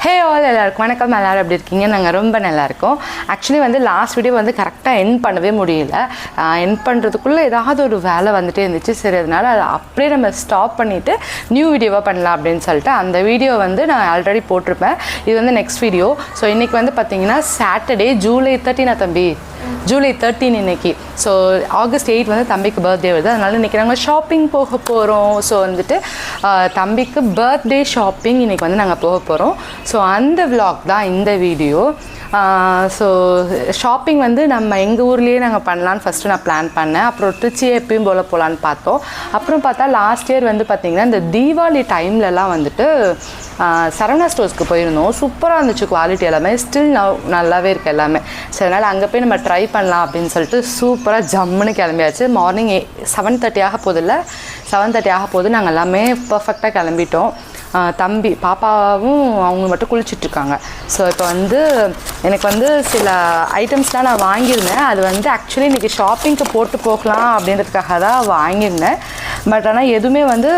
Hey all எல்லாருக்கும் வணக்கம். எல்லோரும் எப்படி இருக்கீங்க? நாங்கள் ரொம்ப நல்லா இருக்கோம். ஆக்சுவலி வந்து லாஸ்ட் வீடியோ வந்து கரெக்டாக எண்ட் பண்ணவே முடியல. எண்ட் பண்ணுறதுக்குள்ளே ஏதாவது ஒரு வேலை வந்துட்டே இருந்துச்சு. சரி, அதனால் அதை அப்படியே நம்ம ஸ்டாப் பண்ணிவிட்டு நியூ வீடியோவாக பண்ணலாம் அப்படின்னு சொல்லிட்டு அந்த வீடியோ வந்து நான் ஆல்ரெடி போட்டிருப்பேன். இது வந்து நெக்ஸ்ட் வீடியோ. ஸோ இன்றைக்கி வந்து பார்த்திங்கன்னா சாட்டர்டே ஜூலை 13 தம்பி, ஜூலை 13 இன்றைக்கி. ஸோ ஆகஸ்ட் 8 வந்து தம்பிக்கு பர்த்டே வருது. அதனால் இன்றைக்கி நாங்கள் ஷாப்பிங் போக போகிறோம். ஸோ வந்துட்டு தம்பிக்கு பர்த்டே ஷாப்பிங் இன்றைக்கி வந்து நாங்கள் போக போகிறோம். ஸோ அந்த விலாக் தான் இந்த வீடியோ. ஸோ ஷாப்பிங் வந்து நம்ம எங்கள் ஊர்லேயே நாங்கள் பண்ணலான்னு ஃபஸ்ட்டு நான் பிளான் பண்ணேன். அப்புறம் திருச்சியை எப்பயும் போல் போகலான்னு பார்த்தோம். அப்புறம் பார்த்தா லாஸ்ட் இயர் வந்து பார்த்திங்கன்னா இந்த தீபாவளி டைம்லலாம் வந்துட்டு சரவணா ஸ்டோர்ஸ்க்கு போயிருந்தோம். சூப்பராக இருந்துச்சு குவாலிட்டி எல்லாமே. ஸ்டில் நல்லாவே இருக்குது எல்லாமே. ஸோ அதனால் அங்கே போய் நம்ம ட்ரை பண்ணலாம் அப்படின்னு சொல்லிட்டு சூப்பராக ஜம்முன்னு கிளம்பியாச்சு. மார்னிங் 7:30 ஆக போதில்லை, 7:30 ஆக போது. நாங்கள் எல்லாமே பர்ஃபெக்டாக கிளம்பிட்டோம். தம்பி பாப்பாவும் அவங்க மட்டும் குளிச்சுட்ருக்காங்க. ஸோ இப்போ வந்து எனக்கு வந்து சில ஐட்டம்ஸ்லாம் நான் வாங்கியிருந்தேன். அது வந்து ஆக்சுவலி இன்றைக்கி ஷாப்பிங்க்கு போட்டு போகலாம் அப்படின்றதுக்காக தான் வாங்கியிருந்தேன். பட் ஆனால் எதுவுமே வந்து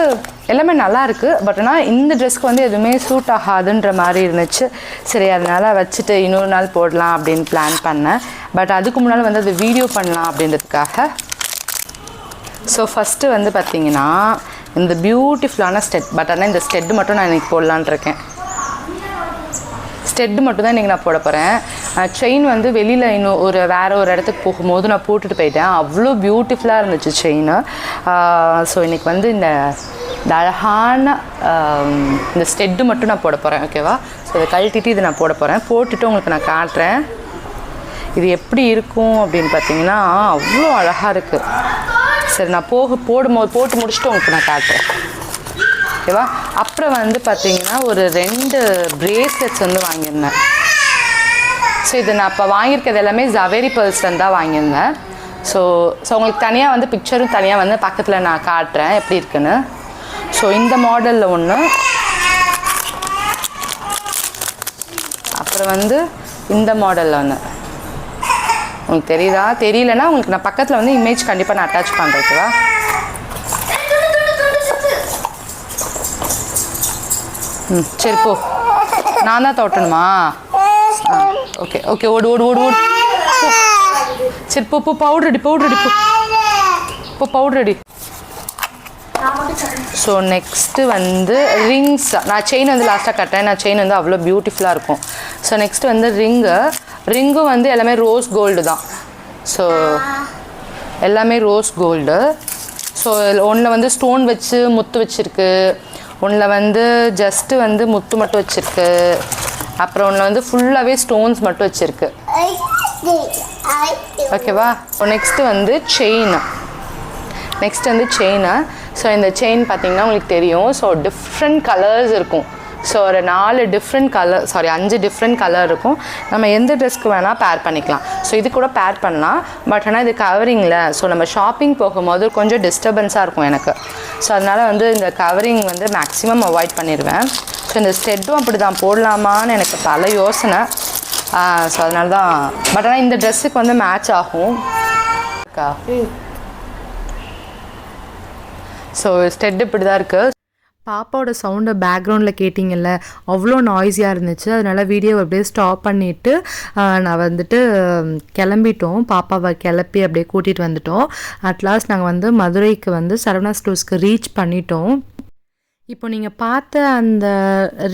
எல்லாமே நல்லா இருக்குது. பட் ஆனால் இந்த ட்ரெஸ்க்கு வந்து எதுவுமே சூட் ஆகாதுன்ற மாதிரி இருந்துச்சு. சரி, அதனால் வச்சுட்டு இன்னொரு நாள் போடலாம் அப்படின்னு பிளான் பண்ணேன். பட் அதுக்கு முன்னால் வந்து அது வீடியோ பண்ணலாம் அப்படின்றதுக்காக. ஸோ ஃபஸ்ட்டு வந்து பார்த்திங்கன்னா இந்த பியூட்டிஃபுல்லான ஸ்டெட். பட் ஆனால் இந்த ஸ்டெட்டு மட்டும் நான் இன்றைக்கி போடலான் இருக்கேன். ஸ்டெட்டு மட்டும் தான் இன்றைக்கி நான் போட போகிறேன். செயின் வந்து வெளியில் இன்னும் வேறு ஒரு இடத்துக்கு போகும்போது நான் போட்டுட்டு போயிட்டேன். அவ்வளோ பியூட்டிஃபுல்லாக இருந்துச்சு செயின். ஸோ இன்றைக்கி வந்து இந்த அழகான இந்த ஸ்டெட்டு மட்டும் நான் போட போகிறேன். ஓகேவா? ஸோ இதை கழட்டிட்டு இதை நான் போட போகிறேன். போட்டுட்டு உங்களுக்கு நான் காட்டுறேன் இது எப்படி இருக்கும் அப்படின்னு பார்த்தீங்கன்னா அவ்வளோ அழகாக இருக்குது. சரி, நான் போட்டு முடிச்சுட்டு உங்களுக்கு நான் காட்டுறேன். ஓகேவா? அப்புறம் வந்து பார்த்தீங்கன்னா ஒரு 2 பிரேஸ்லெட்ஸ் வந்து வாங்கியிருந்தேன். ஸோ இது நான் இப்போ வாங்கியிருக்கிறது எல்லாமே ஜவேரி பேர்ல்ஸ்லேருந்து தான் வாங்கியிருந்தேன். ஸோ உங்களுக்கு தனியாக வந்து பிக்சரும் தனியாக வந்து பக்கத்தில் நான் காட்டுறேன் எப்படி இருக்குன்னு. ஸோ இந்த மாடலில் ஒன்று, அப்புறம் வந்து இந்த மாடலில் ஒன்று. உங்களுக்கு தெரியுதா? தெரியலன்னா உங்களுக்கு நான் பக்கத்தில் வந்து இமேஜ் கண்டிப்பாக நான் அட்டாச் பண்ணுறேன். ஓகேவா? சரி போ, நான் தான் தோட்டணுமா? ஓகே ஓகே, ஓடு ஓடு ஓடு ஓடு. சரி போ, பவுடர் ரெடி போ பவுடர் ரெடி. ஸோ நெக்ஸ்ட்டு வந்து ரிங்ஸ். நான் செயின் வந்து லாஸ்ட்டாக கட்டுறேன். நான் செயின் வந்து அவ்வளோ பியூட்டிஃபுல்லாக இருக்கும். ஸோ நெக்ஸ்ட்டு வந்து ரிங்கும் வந்து எல்லாமே ரோஸ் கோல்டு தான். ஸோ எல்லாமே ரோஸ் கோல்டு. ஸோ ஒன்றில் வந்து ஸ்டோன் வச்சு முத்து வச்சுருக்கு, ஒன்றில் வந்து ஜஸ்ட்டு வந்து முத்து மட்டும் வச்சுருக்கு, அப்புறம் ஒன்றில் வந்து ஃபுல்லாகவே ஸ்டோன்ஸ் மட்டும் வச்சுருக்கு. ஓகேவா? நெக்ஸ்ட்டு வந்து செயின். ஸோ இந்த செயின் பார்த்திங்கன்னா உங்களுக்கு தெரியும். ஸோ டிஃப்ரெண்ட் கலர்ஸ் இருக்கும். ஸோ ஒரு 5 டிஃப்ரெண்ட் கலர் இருக்கும். நம்ம எந்த ட்ரெஸ்க்கு வேணால் பேர் பண்ணிக்கலாம். ஸோ இது கூட பேர் பண்ணலாம். பட் ஆனால் இது கவரிங்கில். ஸோ நம்ம ஷாப்பிங் போகும்போது கொஞ்சம் டிஸ்டர்பன்ஸாக இருக்கும் எனக்கு. ஸோ அதனால் வந்து இந்த கவரிங் வந்து மேக்ஸிமம் அவாய்ட் பண்ணிடுவேன். ஸோ இந்த ஸ்டெட்டும் அப்படி தான் போடலாமான்னு எனக்கு பல யோசனை. ஸோ அதனால தான். பட் ஆனால் இந்த ட்ரெஸ்ஸுக்கு வந்து மேட்ச் ஆகும். ஸோ ஸ்டெட் இப்படி தான் இருக்குது. பாப்பாவோட சவுண்டை பேக்ரவுண்டில் கேட்டிங்கல்ல, அவ்வளோ நாய்ஸியாக இருந்துச்சு. அதனால் வீடியோவை அப்படியே ஸ்டாப் பண்ணிவிட்டு நான் வந்துட்டு கிளம்பிட்டோம். பாப்பாவை கிளப்பி அப்படியே கூட்டிகிட்டு வந்துட்டோம். அட்லாஸ்ட் நாங்கள் வந்து மதுரைக்கு வந்து சரவணா ஸ்டோர்ஸ்க்கு ரீச் பண்ணிட்டோம். இப்போ நீங்கள் பார்த்த அந்த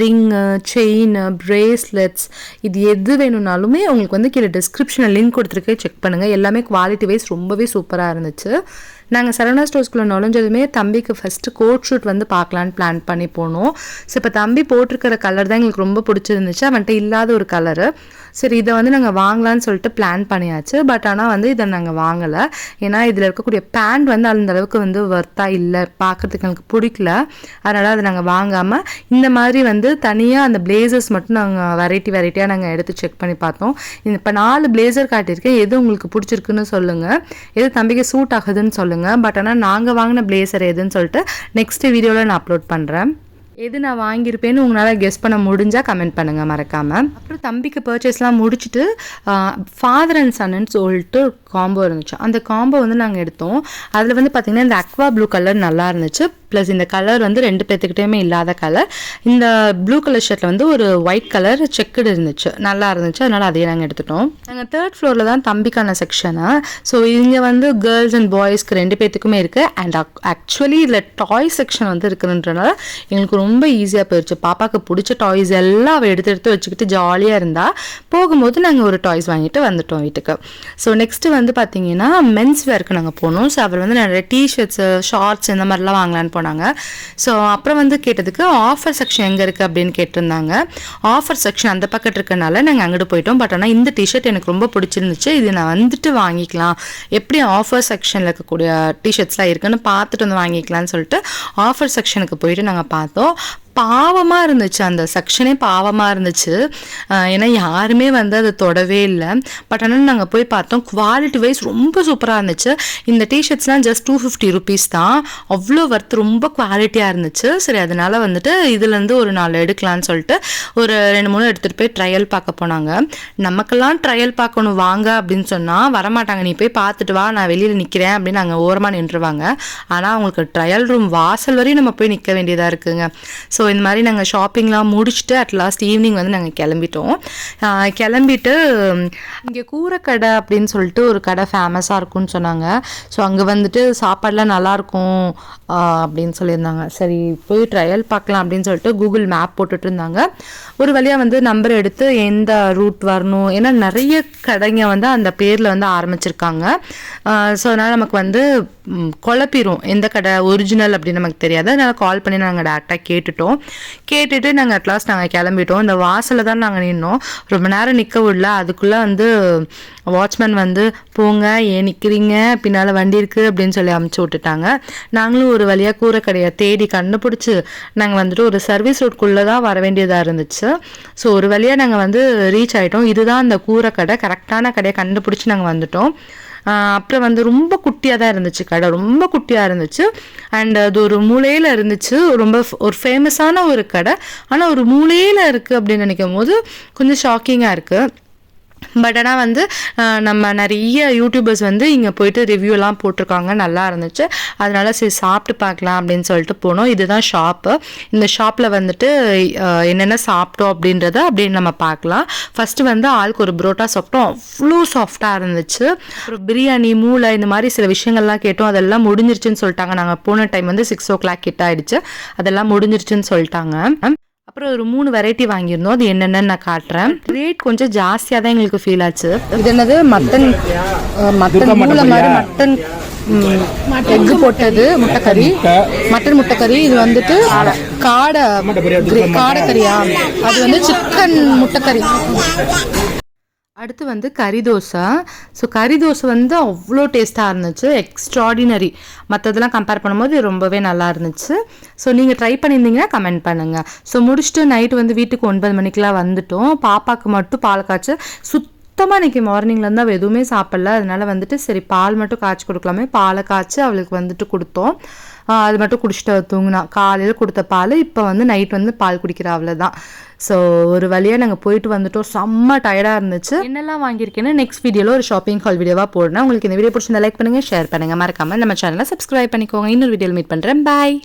ரிங்கு, செயின், பிரேஸ்லெட்ஸ் இது எது வேணும்னாலுமே உங்களுக்கு வந்து கீழே டிஸ்கிரிப்ஷனில் லிங்க் கொடுத்துருக்கே, செக் பண்ணுங்கள். எல்லாமே குவாலிட்டி வைஸ் ரொம்பவே சூப்பராக இருந்துச்சு. நாங்கள் சரவணா ஸ்டோர்ஸ்குள்ளே நுழைஞ்சதுமே தம்பிக்கு ஃபஸ்ட்டு கோட் ஷூட் வந்து பார்க்கலான்னு பிளான் பண்ணி போனோம். ஸோ இப்போ தம்பி போட்டிருக்கிற கலர் தான் எங்களுக்கு ரொம்ப பிடிச்சிருந்துச்சு. அவன்கிட்ட இல்லாத ஒரு கலரு. சரி, இதை வந்து நாங்கள் வாங்கலான்னு சொல்லிட்டு பிளான் பண்ணியாச்சு. பட் ஆனால் வந்து இதை நாங்கள் வாங்கலை. ஏன்னா இதில் இருக்கக்கூடிய பேண்ட் வந்து அந்த அளவுக்கு வந்து ஒர்த்தாக இல்லை, பார்க்குறதுக்கு எனக்கு பிடிக்கல. அதனால் அதை நாங்கள் வாங்காமல் இந்த மாதிரி வந்து தனியாக அந்த பிளேசர்ஸ் மட்டும் நாங்கள் வெரைட்டியாக நாங்கள் எடுத்து செக் பண்ணி பார்த்தோம். இப்போ 4 பிளேசர் காட்டியிருக்கேன். எது உங்களுக்கு பிடிச்சிருக்குன்னு சொல்லுங்கள், எது தம்பிக்கு சூட் ஆகுதுன்னு சொல்லுங்கள். பட் ஆனால் நாங்கள் வாங்கின பிளேசர் எதுன்னு சொல்லிட்டு நெக்ஸ்ட் வீடியோவில் நான் அப்லோட் பண்ணுறேன். எது நான் வாங்கியிருப்பேன்னு உங்களால் கெஸ் பண்ண முடிஞ்சால் கமெண்ட் பண்ணுங்கள் மறக்காமல். அப்புறம் தம்பிக்கு பர்ச்சேஸ்லாம் முடிச்சுட்டு ஃபாதர் அண்ட் சன்னு சொல்லிட்டு காம்போ இருந்துச்சு. அந்த காம்போ வந்து நாங்கள் எடுத்தோம். அதில் வந்து பார்த்திங்கன்னா இந்த அக்வா ப்ளூ கலர் நல்லா இருந்துச்சு. ப்ளஸ் இந்த கலர் வந்து 2 பேர்த்துக்கிட்டேயுமே இல்லாத கலர். இந்த ப்ளூ கலர் ஷர்ட்டில் வந்து ஒரு ஒயிட் கலர் செக்குடு இருந்துச்சு, நல்லா இருந்துச்சு. அதனால் அதையே நாங்கள் எடுத்துட்டோம். நாங்கள் 3rd ஃப்ளோரில் தான் தம்பிக்கான செக்ஷனு. ஸோ இங்கே வந்து கேர்ள்ஸ் அண்ட் பாய்ஸ்க்கு 2 பேர்த்துக்குமே இருக்குது. அண்ட் ஆக்சுவலி இதில் டாய் செக்ஷன் வந்து இருக்குன்றனால எங்களுக்கு ரொம்ப ஈஸியாக போயிடுச்சு. பாப்பாவுக்கு பிடிச்ச டாய்ஸ் எல்லாம் அவள் எடுத்து வச்சுக்கிட்டு ஜாலியாக இருந்தால் போகும்போது நாங்கள் ஒரு டாய்ஸ் வாங்கிட்டு வந்துட்டோம் வீட்டுக்கு. ஸோ நெக்ஸ்ட்டு வந்து பார்த்தீங்கன்னா மென்ஸ் வேர்க்கு நாங்கள் போனோம். ஸோ அவர் வந்து நிறைய டிஷர்ட்ஸு, ஷார்ட்ஸ் இந்த மாதிரிலாம் வாங்கலான்னு போனாங்க. ஸோ அப்புறம் வந்து கேட்டதுக்கு ஆஃபர் செக்ஷன் எங்கே இருக்குது அப்படின்னு கேட்டிருந்தாங்க. ஆஃபர் செக்ஷன் அந்த பக்கத்து இருக்கனால நாங்கள் அங்கிட்டு போயிட்டோம். பட் ஆனால் இந்த டிஷர்ட் எனக்கு ரொம்ப பிடிச்சிருந்துச்சு. இது நான் வந்துட்டு வாங்கிக்கலாம், எப்படி ஆஃபர் செக்ஷனில் இருக்கக்கூடிய டிஷர்ட்ஸ்லாம் இருக்குன்னு பார்த்துட்டு வந்து வாங்கிக்கலாம்னு சொல்லிட்டு ஆஃபர் செக்ஷனுக்கு போயிட்டு நாங்கள் பார்த்தோம். பாவமாக இருந்துச்சு, அந்த செக்ஷனே பாவமாக இருந்துச்சு. ஏன்னா யாருமே வந்து அதை தொடவே இல்லை. பட் ஆனால் நாங்கள் போய் பார்த்தோம், குவாலிட்டி வைஸ் ரொம்ப சூப்பராக இருந்துச்சு. இந்த டிஷர்ட்ஸ்லாம் ஜஸ்ட் 250 ருபீஸ் தான், அவ்வளோ ஒர்த், ரொம்ப குவாலிட்டியாக இருந்துச்சு. சரி, அதனால் வந்துட்டு இதுலேருந்து ஒரு 4 எடுக்கலான்னு சொல்லிட்டு ஒரு 2-3 எடுத்துகிட்டு போய் ட்ரையல் பார்க்க போனாங்க. நமக்கெல்லாம் ட்ரையல் பார்க்கணும் வாங்க அப்படின்னு சொன்னால் வரமாட்டாங்க. நீ போய் பார்த்துட்டு வா, நான் வெளியில் நிற்கிறேன் அப்படின்னு நாங்கள் ஓரமாக நின்றுவாங்க. ஆனால் அவங்களுக்கு ட்ரையல் ரூம் வாசல் வரையும் நம்ம போய் நிற்க வேண்டியதாக இருக்குங்க. ஸோ இந்த மாதிரி நாங்கள் ஷாப்பிங்லாம் முடிச்சுட்டு அட் லாஸ்ட் ஈவினிங் வந்து நாங்கள் கிளம்பிட்டோம். கிளம்பிட்டு இங்கே கூரைக்கடை அப்படின்னு சொல்லிட்டு ஒரு கடை ஃபேமஸாக இருக்குன்னு சொன்னாங்க. ஸோ அங்கே வந்துட்டு சாப்பாடெலாம் நல்லாயிருக்கும் அப்படின்னு சொல்லியிருந்தாங்க. சரி போய் ட்ரையல் பார்க்கலாம் அப்படின்னு சொல்லிட்டு கூகுள் மேப் போட்டுட்டு இருந்தாங்க. ஒரு வழியாக வந்து நம்பர் எடுத்து எந்த ரூட் வரணும், ஏன்னா நிறைய கடைங்க வந்து அந்த பேரில் வந்து ஆரம்பிச்சிருக்காங்க. ஸோ அதனால் நமக்கு வந்து குழப்பிடும் எந்த கடை ஒரிஜினல் அப்படின்னு நமக்கு தெரியாது. அதனால் கால் பண்ணி நாங்கள் டேரெக்டாக கேட்டுட்டு நாங்கள் அட்லாஸ்ட் நாங்கள் கிளம்பிட்டோம். இந்த வாசலில் தான் நாங்கள் நின்னோம். ரொம்ப நேரம் நிற்க விடல. அதுக்குள்ளே வந்து வாட்ச்மேன் வந்து போங்க, ஏன் நிற்கிறீங்க, பின்னால் வண்டி இருக்குது அப்படின்னு சொல்லி அமுச்சு விட்டுட்டாங்க. நாங்களும் ஒரு வழியாக கூரைக்கடையை தேடி கண்டுபிடிச்சி நாங்கள் வந்துட்டு ஒரு சர்வீஸ் ரோட்குள்ளே தான் வர வேண்டியதாக இருந்துச்சு. ஸோ ஒரு வழியாக நாங்கள் வந்து ரீச் ஆகிட்டோம். இதுதான் அந்த கூரைக்கடை, கரெக்டான கடையை கண்டுபிடிச்சி நாங்கள் வந்துட்டோம். அப்புறம் வந்து ரொம்ப குட்டியாக தான் இருந்துச்சு கடை, ரொம்ப குட்டியாக இருந்துச்சு. அண்ட் அது ஒரு மூலையில் இருந்துச்சு, ரொம்ப ஒரு ஃபேமஸான ஒரு கடை. ஆனால் ஒரு மூலையில் இருக்குது அப்படின்னு நினைக்கும் போது கொஞ்சம் ஷாக்கிங்காக இருக்குது. பட் ஆனால் வந்து நம்ம நிறைய யூடியூபர்ஸ் வந்து இங்கே போயிட்டு ரிவ்யூலாம் போட்டிருக்காங்க, நல்லா இருந்துச்சு. அதனால சரி சாப்பிட்டு பார்க்கலாம் அப்படின்னு சொல்லிட்டு போனோம். இதுதான் ஷாப்பு. இந்த ஷாப்பில் வந்துட்டு என்னென்ன சாப்பிட்டோம் அப்படின்றத அப்படின்னு நம்ம பார்க்கலாம். ஃபஸ்ட்டு வந்து ஆளுக்கு ஒரு புரோட்டா சாப்பிட்டோம், அவ்வளோ சாஃப்டாக இருந்துச்சு. அப்புறம் பிரியாணி, மூளை, இந்த மாதிரி சில விஷயங்கள்லாம் கேட்டோம். அதெல்லாம் முடிஞ்சிருச்சுன்னு சொல்லிட்டாங்க. நாங்கள் போன டைம் வந்து 6 o'clock கிட்ட ஆயிடுச்சு, அதெல்லாம் முடிஞ்சிருச்சுன்னு சொல்லிட்டாங்க. அப்புறம் ஒரு 3 வெரைட்டி வாங்கியிருந்தோம். அது என்னென்னு நான் காட்டுறேன். ரேட் கொஞ்சம் ஜாஸ்தியாக தான் எங்களுக்கு ஃபீல் ஆச்சு. இது என்னது மட்டன் மூளை மாதிரி மட்டன் எக்கு போட்டது முட்டைக்கறி, மட்டன் முட்டைக்கறி. இது வந்துட்டு காடைக்கறியா, அது வந்து சிக்கன் முட்டைக்கறி. அடுத்து வந்து கறி தோசை. ஸோ கறி தோசை வந்து அவ்வளோ டேஸ்ட்டாக இருந்துச்சு, எக்ஸ்ட்ராடினரி. மற்றதெல்லாம் கம்பேர் பண்ணும்போது ரொம்பவே நல்லா இருந்துச்சு. ஸோ நீங்கள் ட்ரை பண்ணியிருந்தீங்கன்னா கமெண்ட் பண்ணுங்கள். ஸோ முடிச்சுட்டு நைட்டு வந்து வீட்டுக்கு 9 மணிக்கெலாம் வந்துட்டோம். பாப்பாவுக்கு மட்டும் பால் காய்ச்சி சுத்தமாக இன்றைக்கி மார்னிங்லேருந்து அவள் எதுவுமே சாப்பிடல. அதனால் வந்துட்டு சரி பால் மட்டும் காய்ச்சி கொடுக்கலாமே, பாலை காய்ச்சி அவளுக்கு வந்துட்டு கொடுத்தோம். அது மட்டும் குடிச்சிட்டு தூங்கினா. காலையில் கொடுத்த பால் இப்போ வந்து நைட் வந்து பால் குடிக்கிற அவ்வளோதான். ஸோ ஒரு வழியாக நாங்கள் போயிட்டு வந்துட்டோம். செம்ம டயர்டாக இருந்துச்சு. என்னெல்லாம் வாங்கியிருக்கேன்னு நெக்ஸ்ட் வீடியோவில் ஒரு ஷாப்பிங் ஹால் வீடியோவாக போடுறேன். உங்களுக்கு இந்த வீடியோ பிடிச்சிருந்தா லைக் பண்ணுங்கள், ஷேர் பண்ணுங்கள், மறக்காமல் நம்ம சேனலை சப்ஸ்கிரைப் பண்ணிக்கோங்க. இன்னொரு வீடியோவில் மீட் பண்ணுறேன். பாய்.